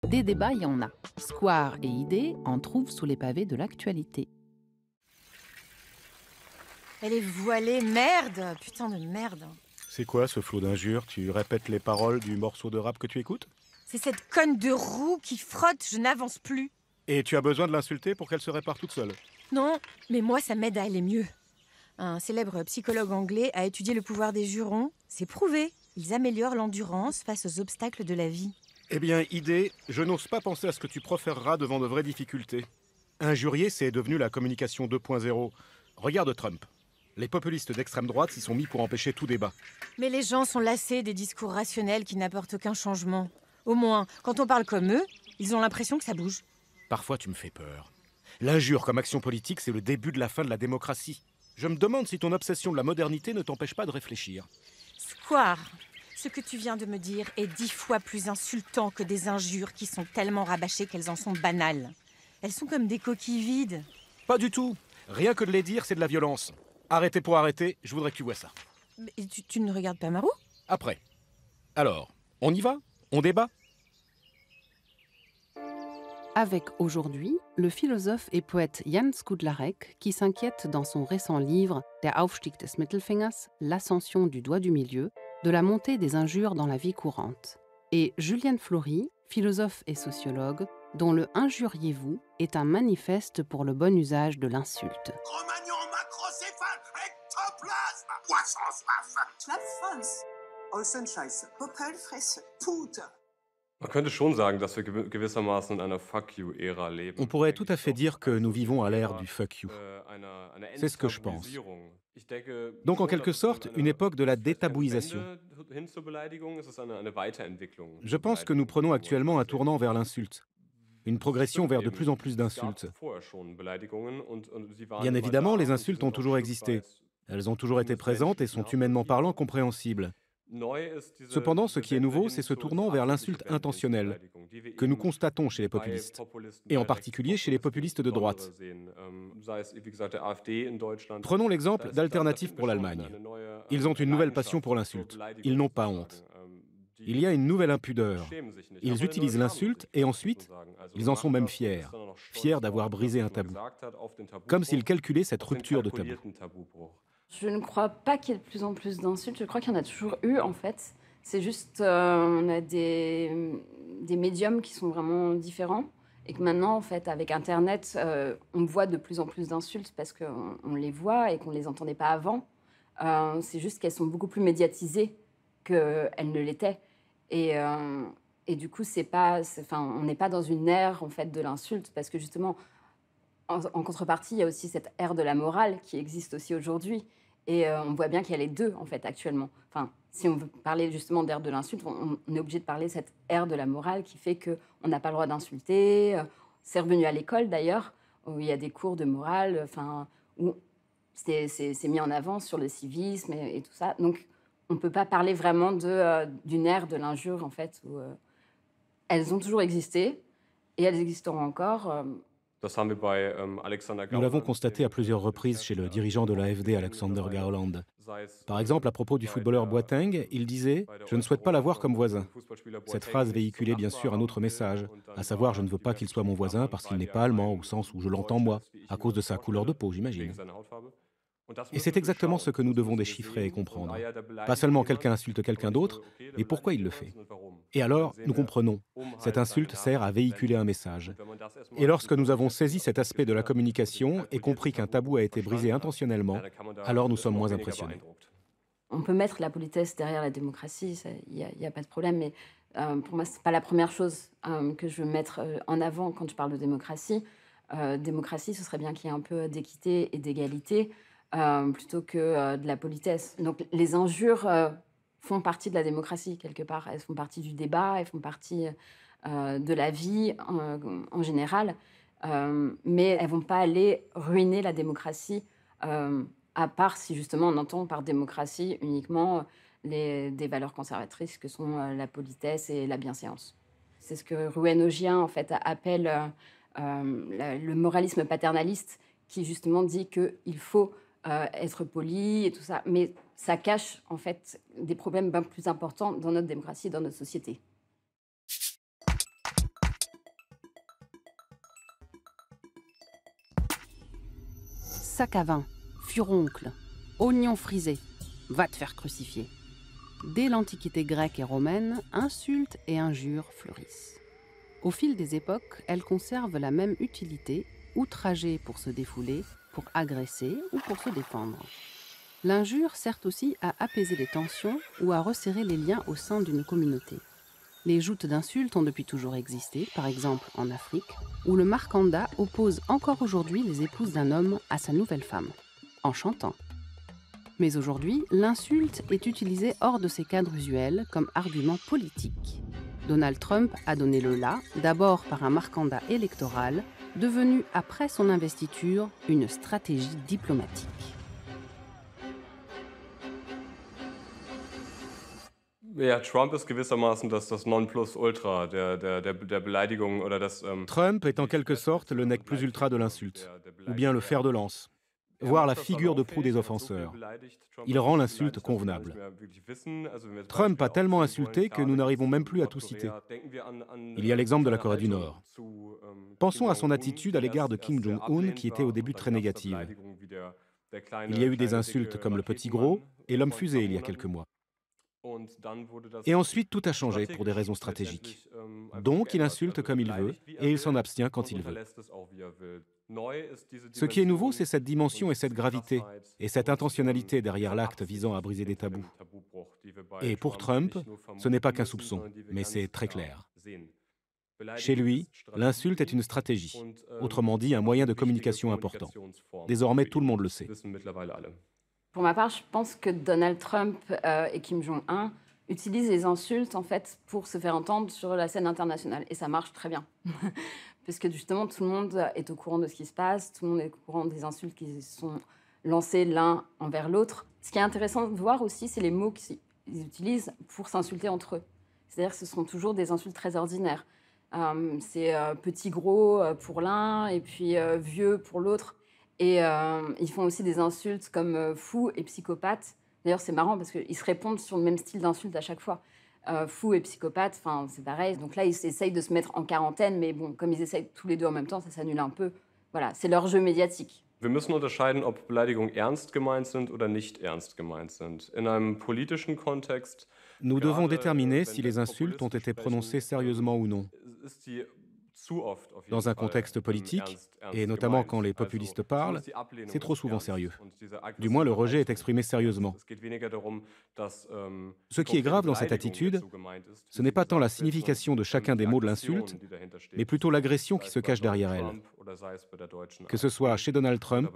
Des débats, il y en a. Square et idées en trouvent sous les pavés de l'actualité. Elle est voilée, merde! Putain de merde! C'est quoi ce flot d'injures? Tu répètes les paroles du morceau de rap que tu écoutes? C'est cette conne de roue qui frotte, je n'avance plus. Et tu as besoin de l'insulter pour qu'elle se répare toute seule? Non, mais moi ça m'aide à aller mieux. Un célèbre psychologue anglais a étudié le pouvoir des jurons. C'est prouvé. Ils améliorent l'endurance face aux obstacles de la vie. Eh bien, idée, je n'ose pas penser à ce que tu proféreras devant de vraies difficultés. Injurier, c'est devenu la communication 2.0. Regarde Trump. Les populistes d'extrême droite s'y sont mis pour empêcher tout débat. Mais les gens sont lassés des discours rationnels qui n'apportent aucun changement. Au moins, quand on parle comme eux, ils ont l'impression que ça bouge. Parfois, tu me fais peur. L'injure comme action politique, c'est le début de la fin de la démocratie. Je me demande si ton obsession de la modernité ne t'empêche pas de réfléchir. Square, ce que tu viens de me dire est 10 fois plus insultant que des injures qui sont tellement rabâchées qu'elles en sont banales. Elles sont comme des coquilles vides. Pas du tout. Rien que de les dire, c'est de la violence. Arrêtez pour arrêter, je voudrais que tu vois ça. Mais tu ne regardes pas Marou? Après. Alors, on y va? On débat? Avec aujourd'hui, le philosophe et poète Jan Skudlarek qui s'inquiète dans son récent livre Der Aufstieg des Mittelfingers, l'ascension du doigt du milieu, de la montée des injures dans la vie courante. Et Julienne Flory, philosophe et sociologue, dont le Injuriez-vous est un manifeste pour le bon usage de l'insulte. Cro-Magnon macrocéphale, Ektoplasme, poisson soif. Schlapfwanz, Außenscheiße, Popelfresse, Pute. Man könnte schon sagen, dass wir gewissermaßen in einer Fuck you-Ära leben. On pourrait tout à fait dire que nous vivons à l'ère du fuck you. C'est ce que je pense. Donc, en quelque sorte, une époque de la détabouisation. Je pense que nous prenons actuellement un tournant vers l'insulte. Une progression vers de plus en plus d'insultes. Bien évidemment, les insultes ont toujours existé. Elles ont toujours été présentes et sont humainement parlant compréhensibles. Cependant, ce qui est nouveau, c'est ce tournant vers l'insulte intentionnelle que nous constatons chez les populistes, et en particulier chez les populistes de droite. Prenons l'exemple d'Alternative pour l'Allemagne. Ils ont une nouvelle passion pour l'insulte. Ils n'ont pas honte. Il y a une nouvelle impudeur. Ils utilisent l'insulte et ensuite, ils en sont même fiers. Fiers d'avoir brisé un tabou. Comme s'ils calculaient cette rupture de tabou. Je ne crois pas qu'il y ait de plus en plus d'insultes. Je crois qu'il y en a toujours eu, en fait. C'est juste, on a des médiums qui sont vraiment différents. Et que maintenant, en fait, avec Internet, on voit de plus en plus d'insultes parce qu'on les voit et qu'on ne les entendait pas avant. C'est juste qu'elles sont beaucoup plus médiatisées qu'elles ne l'étaient. Et du coup, on n'est pas dans une ère, en fait, de l'insulte parce que justement, en contrepartie, il y a aussi cette ère de la morale qui existe aussi aujourd'hui. Et on voit bien qu'il y a les deux, en fait, actuellement. Enfin, si on veut parler justement d'ère de l'insulte, on est obligé de parler de cette ère de la morale qui fait qu'on n'a pas le droit d'insulter. C'est revenu à l'école, d'ailleurs, où il y a des cours de morale, où c'est mis en avant sur le civisme et tout ça. Donc, on ne peut pas parler vraiment d'une ère de l'injure, en fait, où elles ont toujours existé et elles existeront encore. Nous l'avons constaté à plusieurs reprises chez le dirigeant de l'AfD, Alexander Gauland. Par exemple, à propos du footballeur Boateng, il disait « Je ne souhaite pas l'avoir comme voisin ». Cette phrase véhiculait bien sûr un autre message, à savoir « Je ne veux pas qu'il soit mon voisin parce qu'il n'est pas allemand, au sens où je l'entends moi, à cause de sa couleur de peau, j'imagine ». Et c'est exactement ce que nous devons déchiffrer et comprendre. Pas seulement quelqu'un insulte quelqu'un d'autre, mais pourquoi il le fait. Et alors, nous comprenons. Cette insulte sert à véhiculer un message. Et lorsque nous avons saisi cet aspect de la communication et compris qu'un tabou a été brisé intentionnellement, alors nous sommes moins impressionnés. On peut mettre la politesse derrière la démocratie, il n'y a pas de problème, mais pour moi, ce n'est pas la première chose que je veux mettre en avant quand je parle de démocratie. Démocratie, ce serait bien qu'il y ait un peu d'équité et d'égalité, plutôt que de la politesse. Donc les injures font partie de la démocratie, quelque part. Elles font partie du débat, elles font partie de la vie en général, mais elles ne vont pas aller ruiner la démocratie, à part si justement on entend par démocratie uniquement des valeurs conservatrices que sont la politesse et la bienséance. C'est ce que Ruenogien en fait, appelle le moralisme paternaliste, qui justement dit qu'il faut être poli et tout ça, mais ça cache en fait des problèmes bien plus importants dans notre démocratie, dans notre société. sac à vin, furoncle, oignon frisé, va te faire crucifier. Dès l'Antiquité grecque et romaine, insultes et injures fleurissent. Au fil des époques, elles conservent la même utilité, outrager pour se défouler, pour agresser ou pour se défendre. L'injure sert aussi à apaiser les tensions ou à resserrer les liens au sein d'une communauté. Les joutes d'insultes ont depuis toujours existé, par exemple en Afrique, où le markanda oppose encore aujourd'hui les épouses d'un homme à sa nouvelle femme, en chantant. Mais aujourd'hui, l'insulte est utilisée hors de ses cadres usuels comme argument politique. Donald Trump a donné le là, d'abord par un markanda électoral, devenu après son investiture une stratégie diplomatique. Ja, Trump ist gewissermaßen das Nonplusultra der Beleidigung oder das. Trump est en quelque sorte le nec plus ultra de l'insulte, ou bien le fer de lance, voire la figure de proue des offenseurs. Il rend l'insulte convenable. Trump a tellement insulté que nous n'arrivons même plus à tout citer. Il y a l'exemple de la Corée du Nord. Pensons à son attitude à l'égard de Kim Jong-un qui était au début très négative. Il y a eu des insultes comme le petit gros et l'homme fusée il y a quelques mois. Et ensuite, tout a changé pour des raisons stratégiques. Donc, il insulte comme il veut et il s'en abstient quand il veut. Ce qui est nouveau, c'est cette dimension et cette gravité, et cette intentionnalité derrière l'acte visant à briser des tabous. Et pour Trump, ce n'est pas qu'un soupçon, mais c'est très clair. Chez lui, l'insulte est une stratégie, autrement dit un moyen de communication important. Désormais, tout le monde le sait. Pour ma part, je pense que Donald Trump et Kim Jong-un utilisent les insultes en fait pour se faire entendre sur la scène internationale. Et ça marche très bien. Parce que justement, tout le monde est au courant de ce qui se passe, tout le monde est au courant des insultes qui sont lancées l'un envers l'autre. Ce qui est intéressant de voir aussi, c'est les mots qu'ils utilisent pour s'insulter entre eux. C'est-à-dire que ce sont toujours des insultes très ordinaires. C'est petit gros pour l'un et puis vieux pour l'autre. Et ils font aussi des insultes comme fou et psychopathe. D'ailleurs, c'est marrant parce qu'ils se répondent sur le même style d'insulte à chaque fois. Fou et psychopathe, c'est pareil. Donc là, ils essayent de se mettre en quarantaine, mais bon, comme ils essayent tous les deux en même temps, ça s'annule un peu. Voilà, c'est leur jeu médiatique. Wir müssen unterscheiden, ob Beleidigungen ernst gemeint sind oder nicht ernst gemeint sind. In einem politischen Kontext. Nous devons déterminer si les insultes ont été prononcées sérieusement ou non. Dans un contexte politique, et notamment quand les populistes parlent, c'est trop souvent sérieux. Du moins, le rejet est exprimé sérieusement. Ce qui est grave dans cette attitude, ce n'est pas tant la signification de chacun des mots de l'insulte, mais plutôt l'agression qui se cache derrière elle. Que ce soit chez Donald Trump,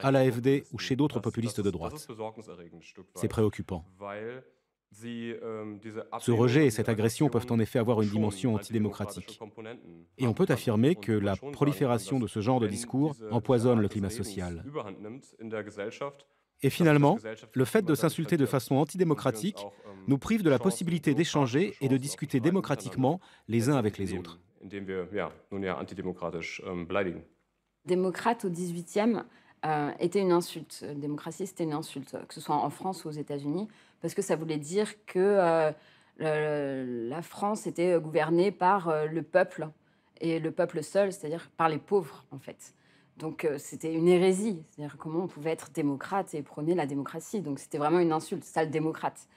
à l'AfD ou chez d'autres populistes de droite. C'est préoccupant. Ce rejet et cette agression peuvent en effet avoir une dimension antidémocratique. Et on peut affirmer que la prolifération de ce genre de discours empoisonne le climat social. Et finalement, le fait de s'insulter de façon antidémocratique nous prive de la possibilité d'échanger et de discuter démocratiquement les uns avec les autres. Démocrate au XVIIIe était une insulte. Démocratie, c'était une insulte, que ce soit en France ou aux États-Unis, parce que ça voulait dire que la France était gouvernée par le peuple, et le peuple seul, c'est-à-dire par les pauvres, en fait. Donc c'était une hérésie, c'est-à-dire comment on pouvait être démocrate et prôner la démocratie. Donc c'était vraiment une insulte, ça, le démocrate.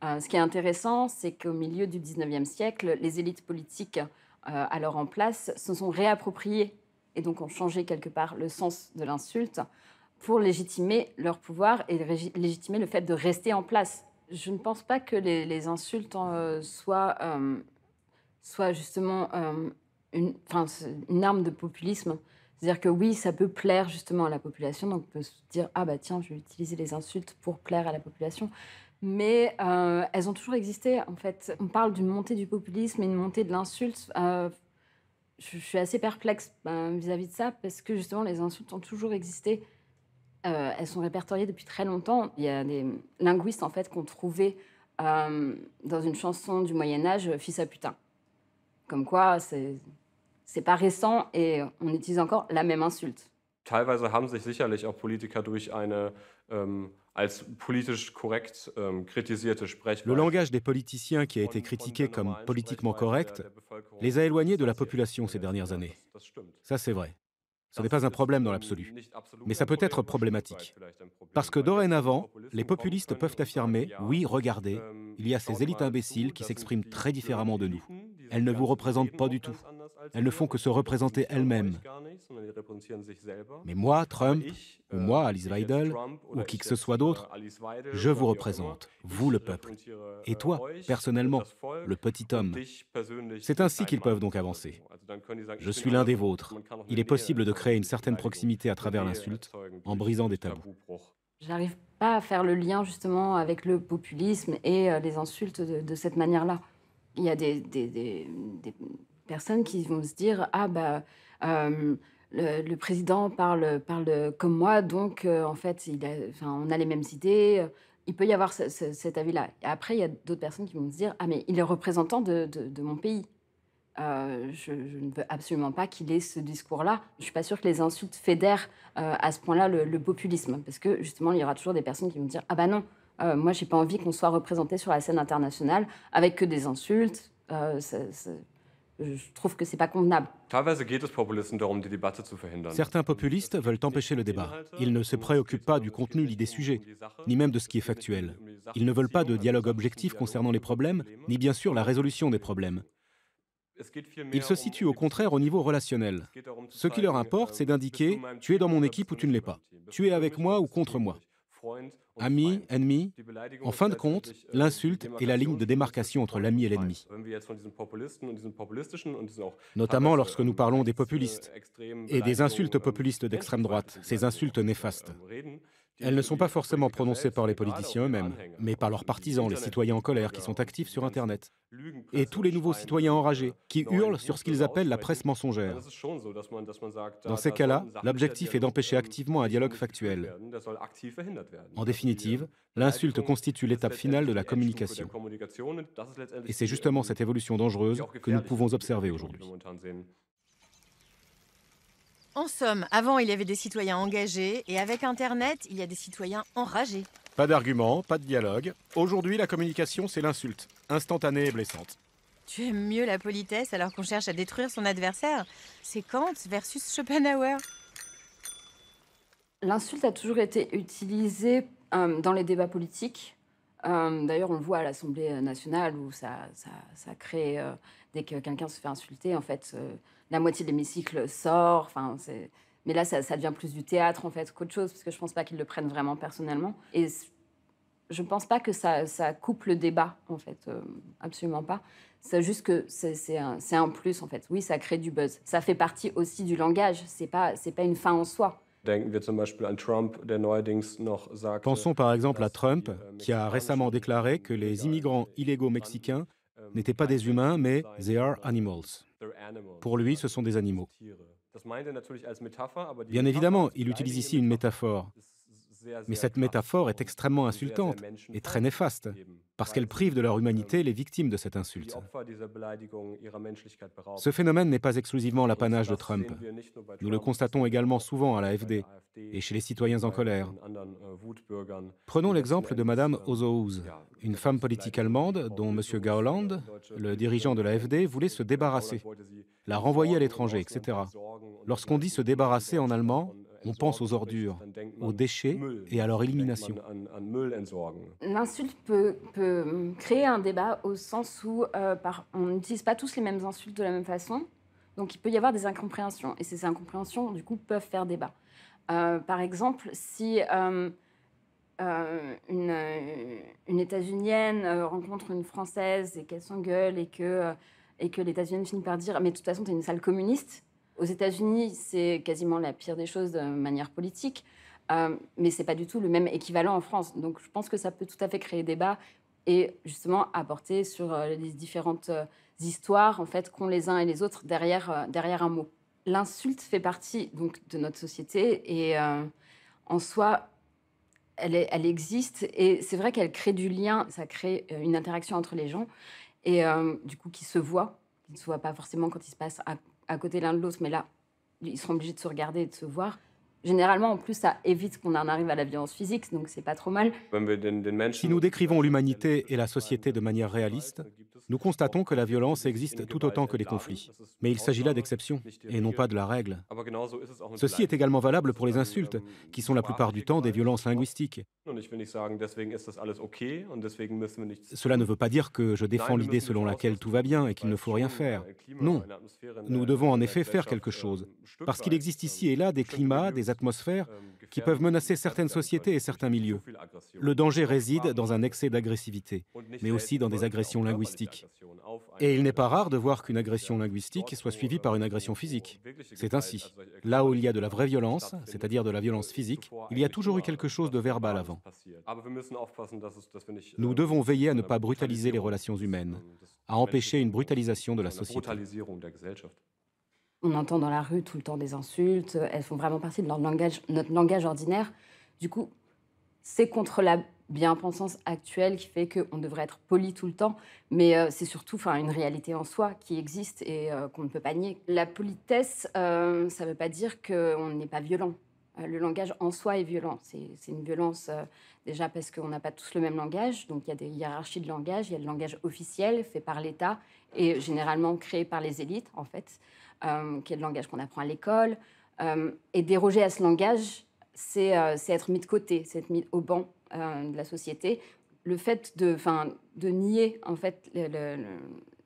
Ce qui est intéressant, c'est qu'au milieu du XIXe siècle, les élites politiques alors en place se sont réappropriées et donc ont changé quelque part le sens de l'insulte pour légitimer leur pouvoir et légitimer le fait de rester en place. Je ne pense pas que les insultes soient justement une arme de populisme. C'est-à-dire que oui, ça peut plaire justement à la population, donc on peut se dire « Ah bah tiens, je vais utiliser les insultes pour plaire à la population ». Mais elles ont toujours existé, en fait. On parle d'une montée du populisme et une montée de l'insulte. Je suis assez perplexe vis-à-vis de ça, parce que justement, les insultes ont toujours existé. Elles sont répertoriées depuis très longtemps. Il y a des linguistes, en fait, qui ont trouvé dans une chanson du Moyen-Âge « fils à putain ». Comme quoi, c'est pas récent et on utilise encore la même insulte. Teilweise haben sich sicherlich auch Politiker durch eine als politisch korrekt kritisierte Sprechweise. Le langage des politiciens qui a été critiqué comme politiquement correct les a éloignés de la population ces dernières années. Ça, c'est vrai. Ce n'est pas un problème dans l'absolu. Mais ça peut être problématique. Parce que dorénavant, les populistes peuvent affirmer « Oui, regardez, il y a ces élites imbéciles qui s'expriment très différemment de nous. Elles ne vous représentent pas du tout. Elles ne font que se représenter elles-mêmes. Mais moi, Trump, ou moi, Alice Weidel, ou qui que ce soit d'autre, je vous représente, vous le peuple. Et toi, personnellement, le petit homme. » C'est ainsi qu'ils peuvent donc avancer. Je suis l'un des vôtres. Il est possible de créer une certaine proximité à travers l'insulte, en brisant des tabous. J'arrive pas à faire le lien justement avec le populisme et les insultes de cette manière-là. Il y a des personnes qui vont se dire « Ah bah, le président parle comme moi, donc en fait, on a les mêmes idées. » Il peut y avoir cet avis-là. Et après, il y a d'autres personnes qui vont se dire « Ah mais il est représentant de mon pays. Je ne veux absolument pas qu'il ait ce discours-là. » Je ne suis pas sûre que les insultes fédèrent à ce point-là le populisme. Parce que justement, il y aura toujours des personnes qui vont dire « Ah bah non, moi, j'ai pas envie qu'on soit représenté sur la scène internationale avec que des insultes. Je trouve que c'est pas convenable. » Certains populistes veulent empêcher le débat. Ils ne se préoccupent pas du contenu ni des sujets, ni même de ce qui est factuel. Ils ne veulent pas de dialogue objectif concernant les problèmes, ni bien sûr la résolution des problèmes. Ils se situent au contraire au niveau relationnel. Ce qui leur importe, c'est d'indiquer « tu es dans mon équipe ou tu ne l'es pas. Tu es avec moi ou contre moi. » Ami, ennemi, en fin de compte, l'insulte est la ligne de démarcation entre l'ami et l'ennemi. Notamment lorsque nous parlons des populistes et des insultes populistes d'extrême droite, ces insultes néfastes. Elles ne sont pas forcément prononcées par les politiciens eux-mêmes, mais par leurs partisans, les citoyens en colère qui sont actifs sur Internet. Et tous les nouveaux citoyens enragés qui hurlent sur ce qu'ils appellent la presse mensongère. Dans ces cas-là, l'objectif est d'empêcher activement un dialogue factuel. En définitive, l'insulte constitue l'étape finale de la communication. Et c'est justement cette évolution dangereuse que nous pouvons observer aujourd'hui. En somme, avant, il y avait des citoyens engagés, et avec Internet, il y a des citoyens enragés. Pas d'argument, pas de dialogue. Aujourd'hui, la communication, c'est l'insulte, instantanée et blessante. Tu aimes mieux la politesse alors qu'on cherche à détruire son adversaire? C'est Kant versus Schopenhauer. L'insulte a toujours été utilisée dans les débats politiques. D'ailleurs, on le voit à l'Assemblée nationale où ça crée, dès que quelqu'un se fait insulter, en fait, la moitié de l'hémicycle sort. Mais là, ça devient plus du théâtre en fait qu'autre chose, parce que je ne pense pas qu'ils le prennent vraiment personnellement. Et je ne pense pas que ça coupe le débat, en fait, absolument pas. C'est juste que c'est un plus, en fait. Oui, ça crée du buzz. Ça fait partie aussi du langage. C'est pas une fin en soi. Pensons par exemple à Trump, qui a récemment déclaré que les immigrants illégaux mexicains n'étaient pas des humains, mais « they are animals ». Pour lui, ce sont des animaux. Bien évidemment, il utilise ici une métaphore. Mais cette métaphore est extrêmement insultante et très néfaste, parce qu'elle prive de leur humanité les victimes de cette insulte. Ce phénomène n'est pas exclusivement l'apanage de Trump. Nous le constatons également souvent à l'AfD et chez les citoyens en colère. Prenons l'exemple de Madame Ozouz, une femme politique allemande dont M. Gauland, le dirigeant de l'AfD, voulait se débarrasser, la renvoyer à l'étranger, etc. Lorsqu'on dit se débarrasser en allemand, on pense aux ordures, aux déchets et à leur élimination. L'insulte peut créer un débat au sens où on n'utilise pas tous les mêmes insultes de la même façon. Donc il peut y avoir des incompréhensions. Et ces incompréhensions, du coup, peuvent faire débat. Par exemple, si une États-Unienne rencontre une Française et qu'elle s'engueule et que l'États-Unienne finit par dire « mais de toute façon, t'es une sale communiste », aux États-Unis, c'est quasiment la pire des choses de manière politique, mais c'est pas du tout le même équivalent en France. Donc je pense que ça peut tout à fait créer débat et justement apporter sur les différentes histoires en fait, qu'ont les uns et les autres derrière un mot. L'insulte fait partie donc, de notre société et en soi, elle existe et c'est vrai qu'elle crée du lien, ça crée une interaction entre les gens et du coup qui ne se voient pas forcément quand ils se passent à côté l'un de l'autre, mais là, ils seront obligés de se regarder et de se voir. Généralement, en plus, ça évite qu'on en arrive à la violence physique, donc c'est pas trop mal. Si nous décrivons l'humanité et la société de manière réaliste, nous constatons que la violence existe tout autant que les conflits. Mais il s'agit là d'exceptions, et non pas de la règle. Ceci est également valable pour les insultes, qui sont la plupart du temps des violences linguistiques. Cela ne veut pas dire que je défends l'idée selon laquelle tout va bien et qu'il ne faut rien faire. Non, nous devons en effet faire quelque chose, parce qu'il existe ici et là des climats, des atmosphères qui peuvent menacer certaines sociétés et certains milieux. Le danger réside dans un excès d'agressivité, mais aussi dans des agressions linguistiques. Et il n'est pas rare de voir qu'une agression linguistique soit suivie par une agression physique. C'est ainsi. Là où il y a de la vraie violence, c'est-à-dire de la violence physique, il y a toujours eu quelque chose de verbal avant. Nous devons veiller à ne pas brutaliser les relations humaines, à empêcher une brutalisation de la société. On entend dans la rue tout le temps des insultes, elles font vraiment partie de notre langage ordinaire. Du coup, c'est contre la bien-pensance actuelle qui fait qu'on devrait être poli tout le temps, mais c'est surtout une réalité en soi qui existe et qu'on ne peut pas nier. La politesse, ça ne veut pas dire qu'on n'est pas violent. Le langage en soi est violent. C'est une violence déjà parce qu'on n'a pas tous le même langage, donc il y a des hiérarchies de langage. Il y a le langage officiel fait par l'État et généralement créé par les élites, en fait, qui est le langage qu'on apprend à l'école. Et déroger à ce langage, c'est être mis de côté, c'est être mis au banc de la société. Le fait de nier, en fait,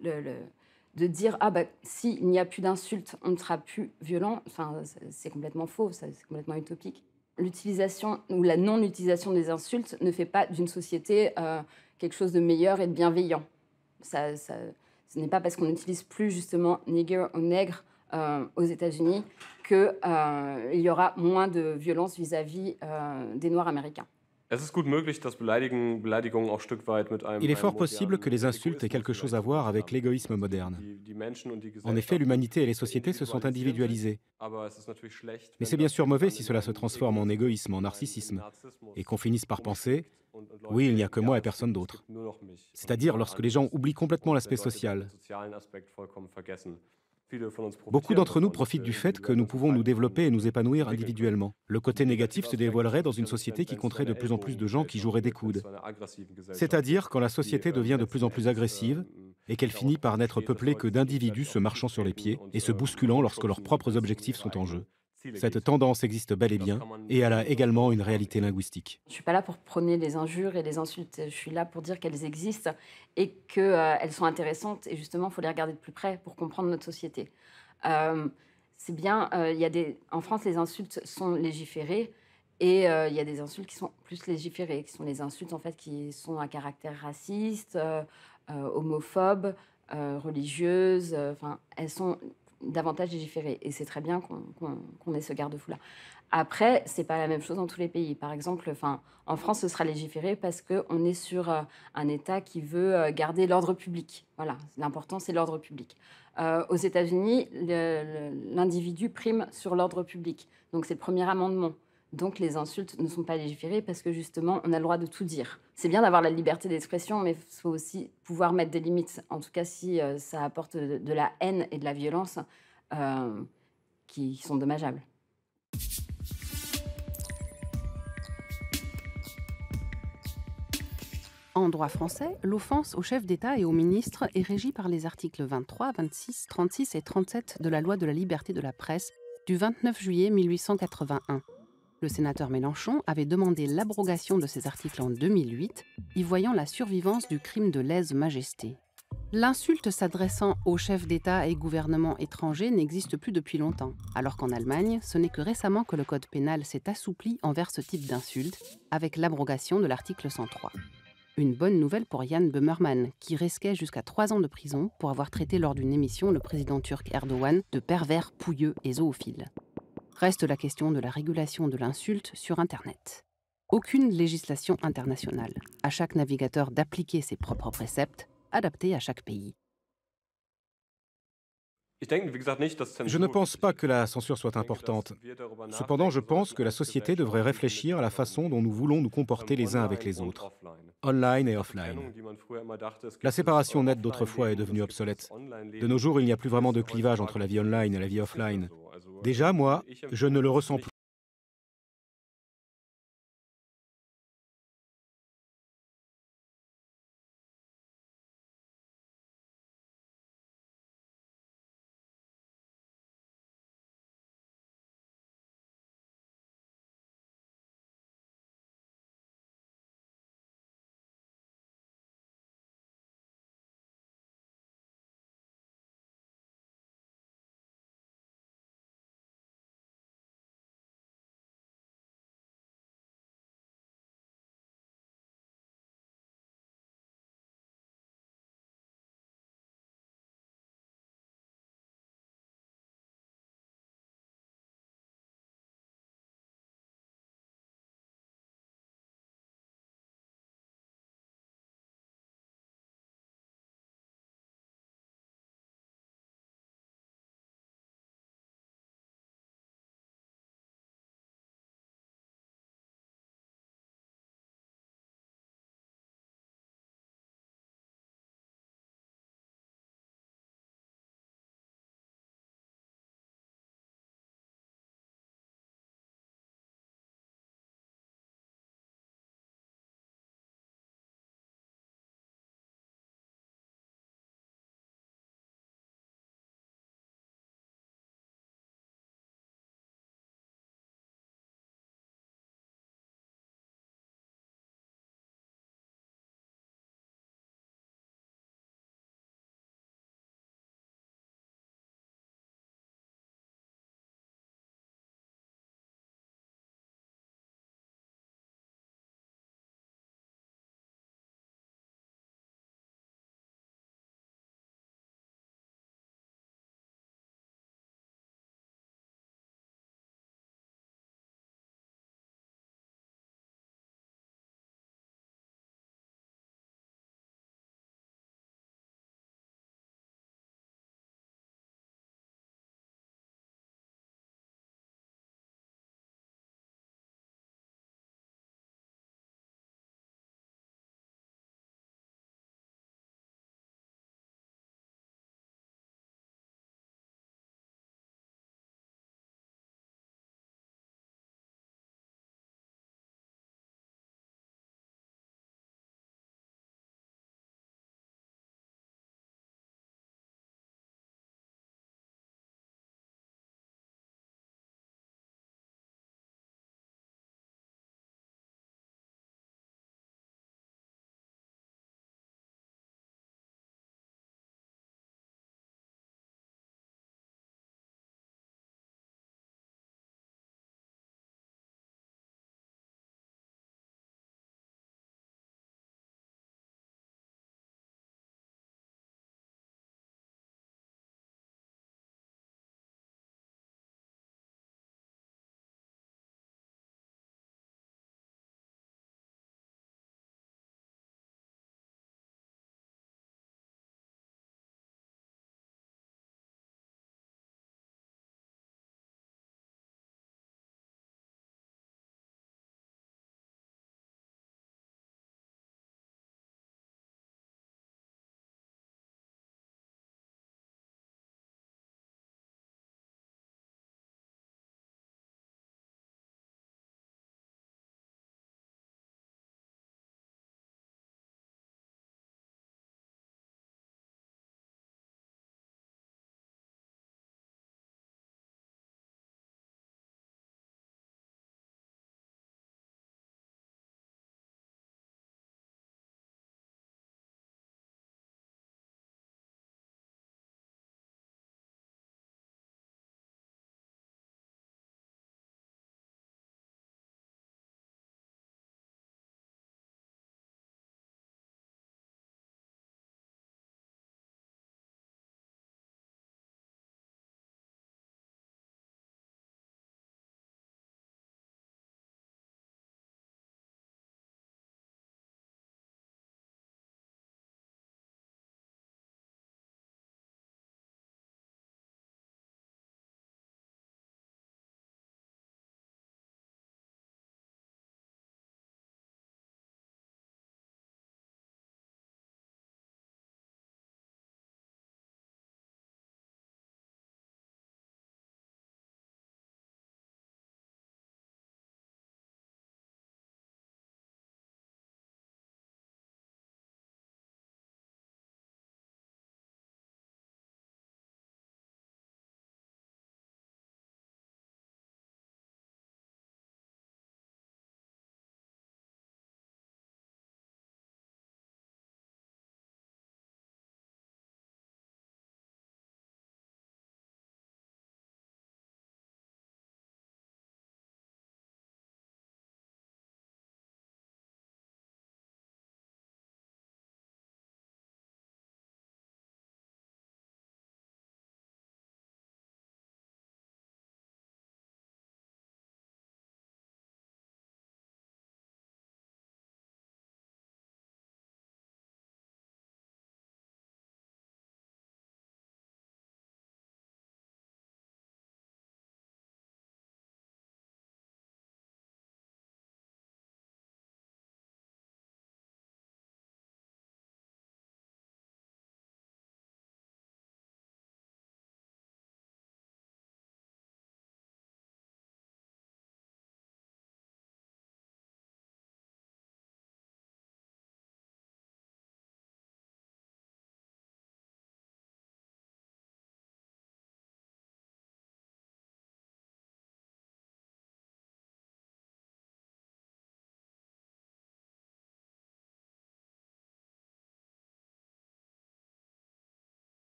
de dire s'il n'y a plus d'insultes, on ne sera plus violent, c'est complètement faux, c'est complètement utopique. L'utilisation ou la non-utilisation des insultes ne fait pas d'une société quelque chose de meilleur et de bienveillant. Ce n'est pas parce qu'on n'utilise plus justement nigger ou nègre aux États-Unis qu'il y aura moins de violence vis-à-vis des Noirs américains. Il est fort possible que les insultes aient quelque chose à voir avec l'égoïsme moderne. En effet, l'humanité et les sociétés se sont individualisées. Mais c'est bien sûr mauvais si cela se transforme en égoïsme, en narcissisme, et qu'on finisse par penser « oui, il n'y a que moi et personne d'autre ». C'est-à-dire lorsque les gens oublient complètement l'aspect social. Beaucoup d'entre nous profitent du fait que nous pouvons nous développer et nous épanouir individuellement. Le côté négatif se dévoilerait dans une société qui compterait de plus en plus de gens qui joueraient des coudes. C'est-à-dire quand la société devient de plus en plus agressive et qu'elle finit par n'être peuplée que d'individus se marchant sur les pieds et se bousculant lorsque leurs propres objectifs sont en jeu. Cette tendance existe bel et bien, et elle a également une réalité linguistique. Je ne suis pas là pour prôner les injures et les insultes, je suis là pour dire qu'elles existent et qu'elles sont intéressantes, et justement, il faut les regarder de plus près pour comprendre notre société. C'est bien, en France, les insultes sont légiférées, et il y a des insultes qui sont plus légiférées, qui sont les insultes en fait, qui sont à caractère raciste, homophobe, religieuses, elles sont davantage légiférées. Et c'est très bien qu'on ait ce garde-fou-là. Après, c'est pas la même chose dans tous les pays. Par exemple, en France, ce sera légiféré parce qu'on est sur un État qui veut garder l'ordre public. Voilà, l'important, c'est l'ordre public. Aux États-Unis, l'individu prime sur l'ordre public. Donc, c'est le premier amendement. Donc, les insultes ne sont pas légiférées parce que, justement, on a le droit de tout dire. C'est bien d'avoir la liberté d'expression, mais il faut aussi pouvoir mettre des limites. En tout cas, si ça apporte de la haine et de la violence qui sont dommageables. En droit français, l'offense au chef d'État et au ministre est régie par les articles 23, 26, 36 et 37 de la loi de la liberté de la presse du 29 juillet 1881. Le sénateur Mélenchon avait demandé l'abrogation de ces articles en 2008, y voyant la survivance du crime de lèse-majesté. L'insulte s'adressant aux chefs d'État et gouvernements étrangers n'existe plus depuis longtemps, alors qu'en Allemagne, ce n'est que récemment que le code pénal s'est assoupli envers ce type d'insulte, avec l'abrogation de l'article 103. Une bonne nouvelle pour Jan Böhmermann, qui risquait jusqu'à 3 ans de prison pour avoir traité lors d'une émission le président turc Erdogan de pervers, pouilleux et zoophile. Reste la question de la régulation de l'insulte sur Internet. Aucune législation internationale. À chaque navigateur d'appliquer ses propres préceptes, adaptés à chaque pays. Je ne pense pas que la censure soit importante. Cependant, je pense que la société devrait réfléchir à la façon dont nous voulons nous comporter les uns avec les autres, online et offline. La séparation nette d'autrefois est devenue obsolète. De nos jours, il n'y a plus vraiment de clivage entre la vie online et la vie offline. Déjà, moi, je ne le ressens plus.